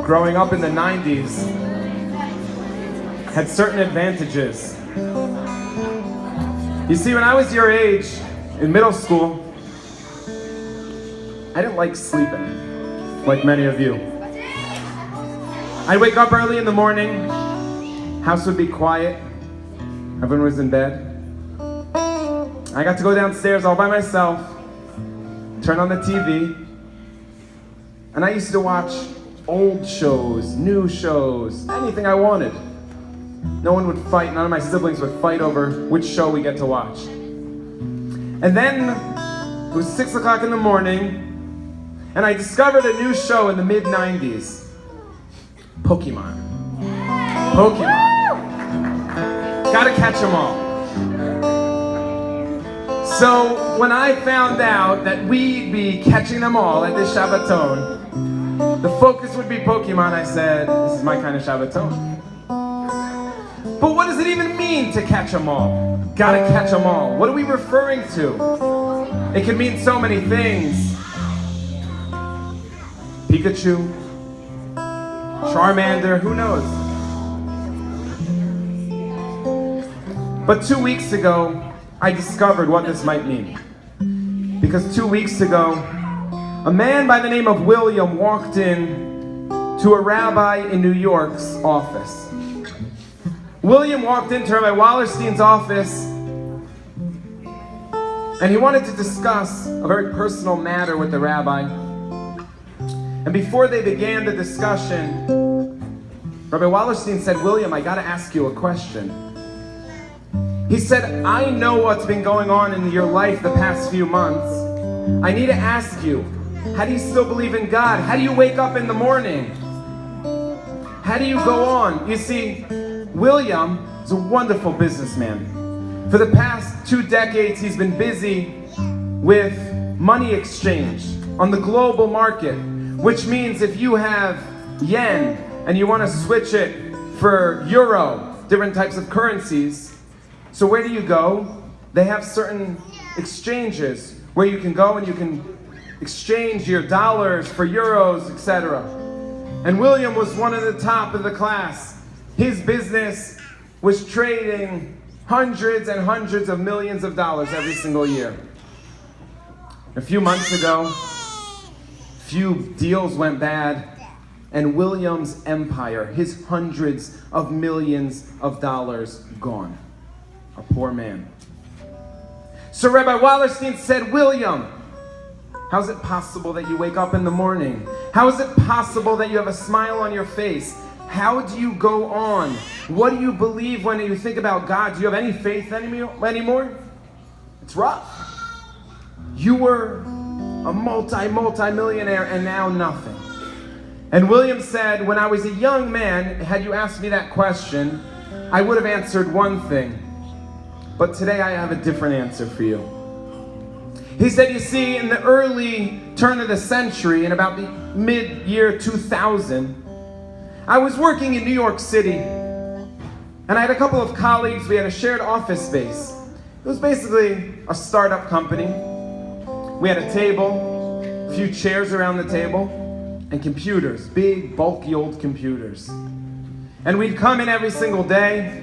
growing up in the 90s had certain advantages. You see, when I was your age, in middle school, I didn't like sleeping, like many of you. I'd wake up early in the morning, house would be quiet, everyone was in bed. I got to go downstairs all by myself, turn on the TV, and I used to watch old shows, new shows, anything I wanted. No one would fight, none of my siblings would fight over which show we get to watch. And then it was 6 o'clock in the morning, and I discovered a new show in the mid-90s. Pokemon. Gotta catch them all. So when I found out that we'd be catching them all at this Shabbaton, the focus would be Pokemon, I said, this is my kind of Shabbaton. But what does it even mean to catch them all? Gotta catch them all. What are we referring to? It could mean so many things. Pikachu, Charmander, who knows? But 2 weeks ago, I discovered what this might mean. Because 2 weeks ago, a man by the name of William walked in to a rabbi in New York's office. William walked into Rabbi Wallerstein's office, and he wanted to discuss a very personal matter with the rabbi. And before they began the discussion, Rabbi Wallerstein said, William, I gotta ask you a question. He said, I know what's been going on in your life the past few months. I need to ask you, how do you still believe in God? How do you wake up in the morning? How do you go on? You see, William is a wonderful businessman. For the past 2 decades, he's been busy with money exchange on the global market, which means if you have yen and you want to switch it for euro, different types of currencies, so where do you go? They have certain exchanges where you can go and you can exchange your dollars for euros, etc. And William was one of the top of the class. His business was trading hundreds and hundreds of millions of dollars every single year. A few months ago, few deals went bad, and William's empire, his hundreds of millions of dollars, gone. A poor man. So Rabbi Wallerstein said, William, how is it possible that you wake up in the morning? How is it possible that you have a smile on your face? How do you go on? What do you believe when you think about God? Do you have any faith anymore? It's rough. You were a multi-millionaire and now nothing. And William said, when I was a young man, had you asked me that question, I would have answered one thing. But today I have a different answer for you. He said, you see, in the early turn of the century, in about the mid-year 2000, I was working in New York City, and I had a couple of colleagues. We had a shared office space. It was basically a startup company. We had a table, a few chairs around the table, and computers, big, bulky old computers. And we'd come in every single day,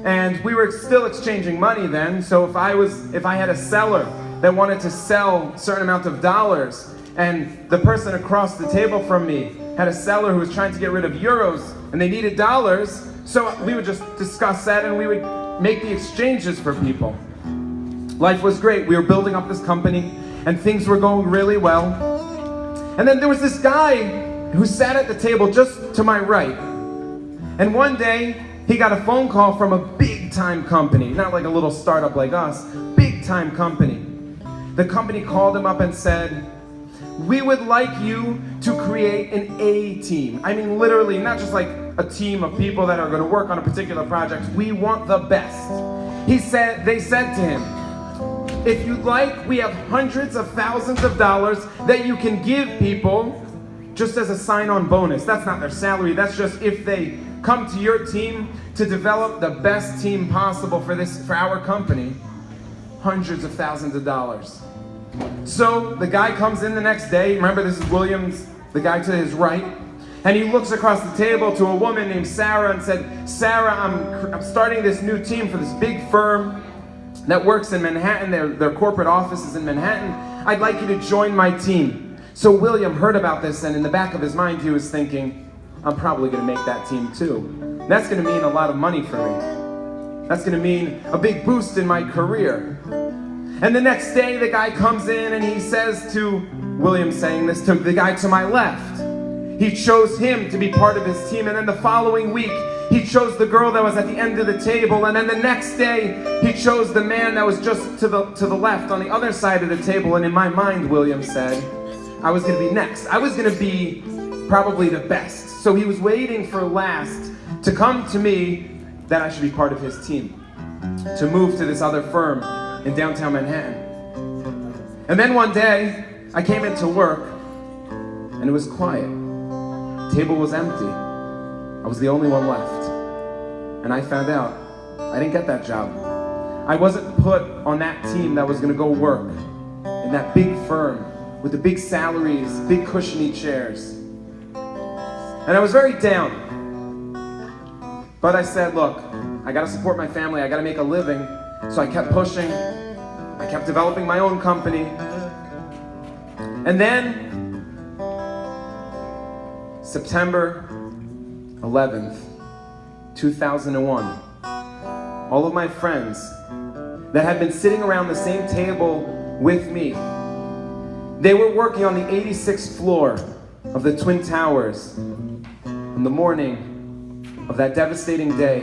and we were still exchanging money then, so if I had a seller that wanted to sell a certain amount of dollars, and the person across the table from me had a seller who was trying to get rid of euros, and they needed dollars, so we would just discuss that, and we would make the exchanges for people. Life was great. We were building up this company, and things were going really well. And then there was this guy who sat at the table just to my right. And one day, he got a phone call from a big-time company, not like a little startup like us, big-time company. The company called him up and said, we would like you to create an A team. I mean, literally, not just like a team of people that are going to work on a particular project. We want the best. They said to him, if you'd like, we have hundreds of thousands of dollars that you can give people just as a sign-on bonus. That's not their salary. That's just if they come to your team to develop the best team possible for our company, hundreds of thousands of dollars. So the guy comes in the next day. Remember, this is Williams, the guy to his right. And he looks across the table to a woman named Sarah and said, Sarah, I'm starting this new team for this big firm that works in Manhattan. Their corporate office is in Manhattan. I'd like you to join my team. So William heard about this, and in the back of his mind he was thinking, I'm probably going to make that team too. That's going to mean a lot of money for me. That's going to mean a big boost in my career. And the next day the guy comes in and he says to William, saying this to the guy to my left, he chose him to be part of his team. And then the following week he chose the girl that was at the end of the table. And then the next day he chose the man that was just to the left on the other side of the table. And in my mind, William said, I was going to be next. I was going to be probably the best. So he was waiting for last to come to me that I should be part of his team, to move to this other firm in downtown Manhattan. And then one day I came into work and it was quiet. The table was empty. I was the only one left. And I found out I didn't get that job. I wasn't put on that team that was going to go work in that big firm with the big salaries, big cushiony chairs. And I was very down. But I said, look, I got to support my family. I got to make a living. So I kept pushing. I kept developing my own company. And then September 11th, 2001, all of my friends that had been sitting around the same table with me, they were working on the 86th floor of the Twin Towers in the morning of that devastating day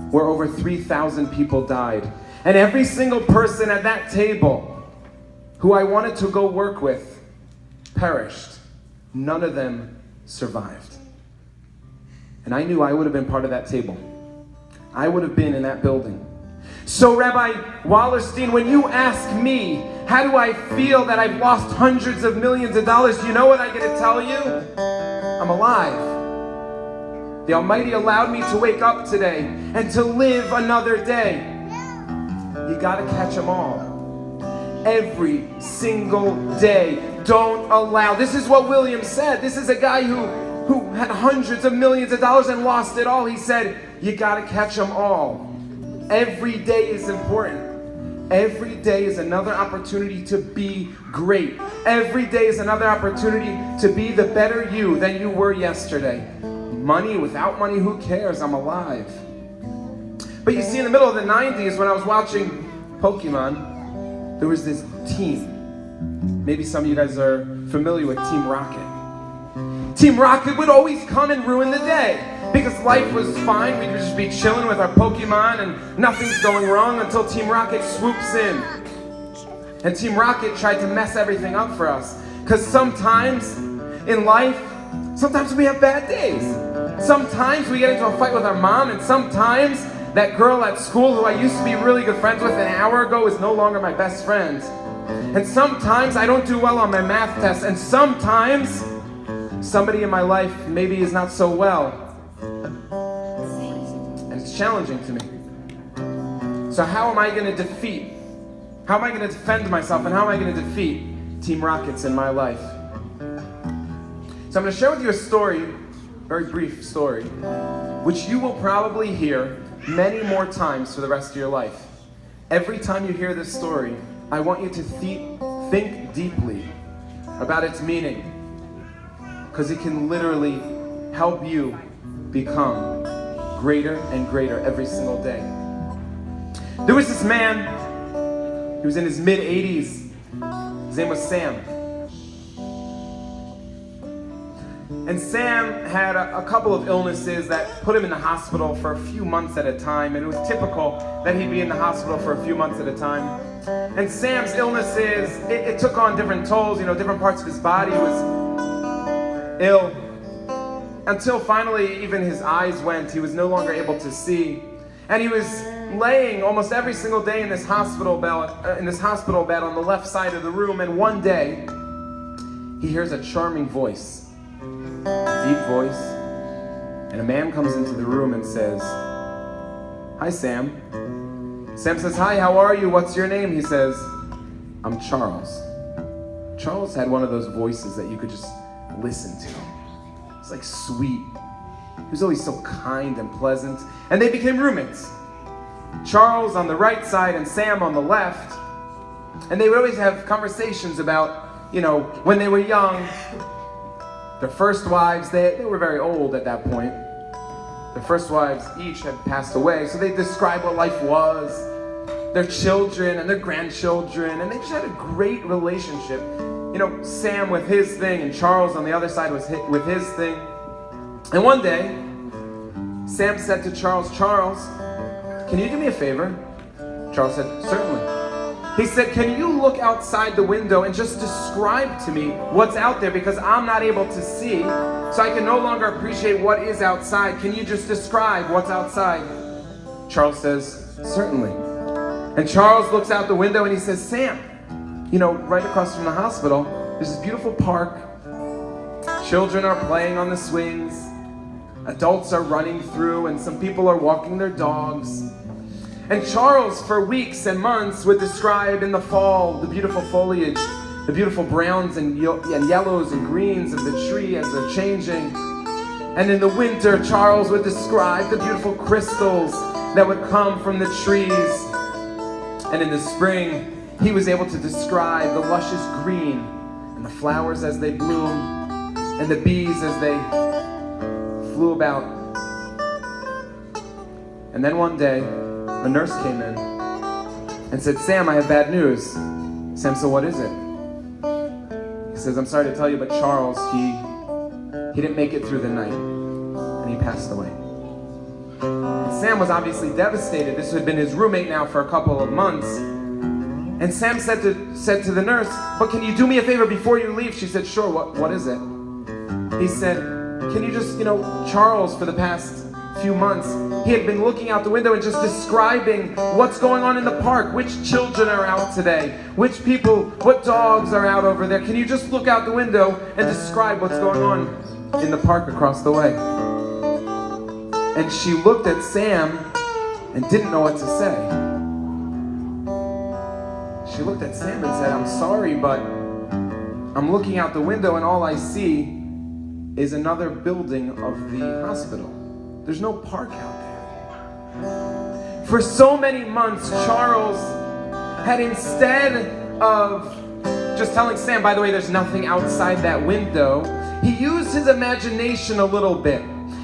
where over 3,000 people died. And every single person at that table who I wanted to go work with perished. None of them survived. And I knew I would have been part of that table. I would have been in that building. So Rabbi Wallerstein, when you ask me, how do I feel that I've lost hundreds of millions of dollars, do you know what I get to tell you? I'm alive. The Almighty allowed me to wake up today and to live another day. You gotta catch them all. Every single day. Don't allow. This is what William said. This is a guy who had hundreds of millions of dollars and lost it all. He said, you gotta catch them all. Every day is important. Every day is another opportunity to be great. Every day is another opportunity to be the better you than you were yesterday. Money, without money, who cares? I'm alive. But you see, in the middle of the 90s, when I was watching Pokemon, there was this team. Maybe some of you guys are familiar with Team Rocket. Team Rocket would always come and ruin the day. Because life was fine, we'd just be chilling with our Pokemon and nothing's going wrong until Team Rocket swoops in. And Team Rocket tried to mess everything up for us. Because sometimes in life, sometimes we have bad days. Sometimes we get into a fight with our mom, and sometimes that girl at school who I used to be really good friends with an hour ago is no longer my best friend. And sometimes I don't do well on my math test, and sometimes somebody in my life maybe is not so well. And it's challenging to me. So how am I going to defend myself, and how am I going to defeat Team Rockets in my life? So I'm going to share with you a story, very brief story, which you will probably hear many more times for the rest of your life. Every time you hear this story, I want you to think deeply about its meaning, because it can literally help you become greater and greater every single day. There was this man, he was in his mid-80s, his name was Sam. And Sam had a couple of illnesses that put him in the hospital for a few months at a time, and it was typical that he'd be in the hospital for a few months at a time. And Sam's illnesses, it took on different tolls, different parts of his body was ill, until finally even his eyes went. He was no longer able to see, and he was laying almost every single day in this hospital bed on the left side of the room. And one day he hears a charming voice, a deep voice, and a man comes into the room and says, "Hi, Sam." Sam says, "Hi, how are you? What's your name?" He says, "I'm Charles." Charles had one of those voices that you could just listen to. was like sweet. He was always so kind and pleasant. And they became roommates. Charles on the right side and Sam on the left. And they would always have conversations about, when they were young, their first wives, they were very old at that point. Their first wives each had passed away, so they described what life was, their children and their grandchildren, and they just had a great relationship. Sam with his thing and Charles on the other side was with his thing. And one day, Sam said to Charles, "Charles, can you do me a favor?" Charles said, "Certainly." He said, "Can you look outside the window and just describe to me what's out there, because I'm not able to see, so I can no longer appreciate what is outside. Can you just describe what's outside?" Charles says, "Certainly." And Charles looks out the window and he says, "Sam, right across from the hospital, there's this beautiful park. Children are playing on the swings. Adults are running through, and some people are walking their dogs." And Charles, for weeks and months, would describe in the fall the beautiful foliage, the beautiful browns and yellows and greens of the tree as they're changing. And in the winter, Charles would describe the beautiful crystals that would come from the trees. And in the spring, he was able to describe the luscious green and the flowers as they bloom and the bees as they flew about. And then one day, a nurse came in and said, "Sam, I have bad news." Sam said, "What is it?" He says, "I'm sorry to tell you, but Charles, he didn't make it through the night, and he passed away." And Sam was obviously devastated. This had been his roommate now for a couple of months. And Sam said to the nurse, "But can you do me a favor before you leave?" She said, "Sure, what is it?" He said, "Can you just, Charles, for the past few months, he had been looking out the window and just describing what's going on in the park, which children are out today, which people, what dogs are out over there. Can you just look out the window and describe what's going on in the park across the way?" And she looked at Sam and didn't know what to say. She looked at Sam and said, "I'm sorry, but I'm looking out the window and all I see is another building of the hospital. There's no park out there." For so many months, Charles had, instead of just telling Sam, "By the way, there's nothing outside that window," he used his imagination a little bit.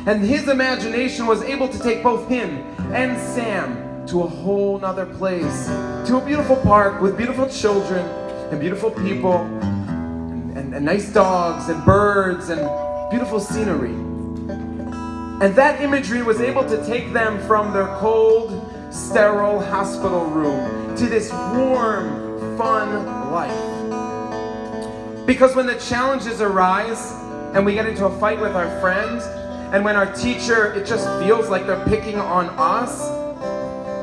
And his imagination was able to take both him and Sam to a whole nother place, to a beautiful park with beautiful children and beautiful people and nice dogs and birds and beautiful scenery. And that imagery was able to take them from their cold, sterile hospital room to this warm, fun life. Because when the challenges arise and we get into a fight with our friends, and when our teacher, it just feels like they're picking on us,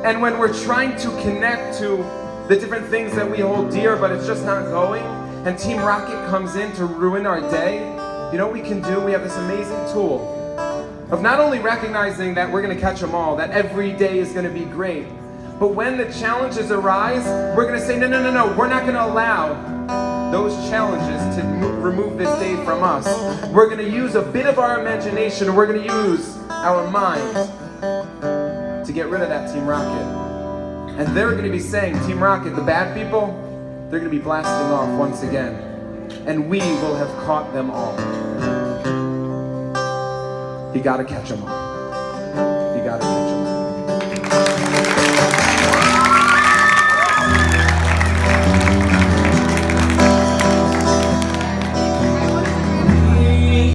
and when we're trying to connect to the different things that we hold dear but it's just not going, and Team Rocket comes in to ruin our day, you know what we can do? We have this amazing tool of not only recognizing that we're going to catch them all, that every day is going to be great, but when the challenges arise, we're going to say, no, we're not going to allow those challenges to remove this day from us. We're going to use a bit of our imagination, we're going to use our minds to get rid of that Team Rocket. And they're going to be saying, Team Rocket, the bad people, they're going to be blasting off once again. And we will have caught them all. You got to catch them all.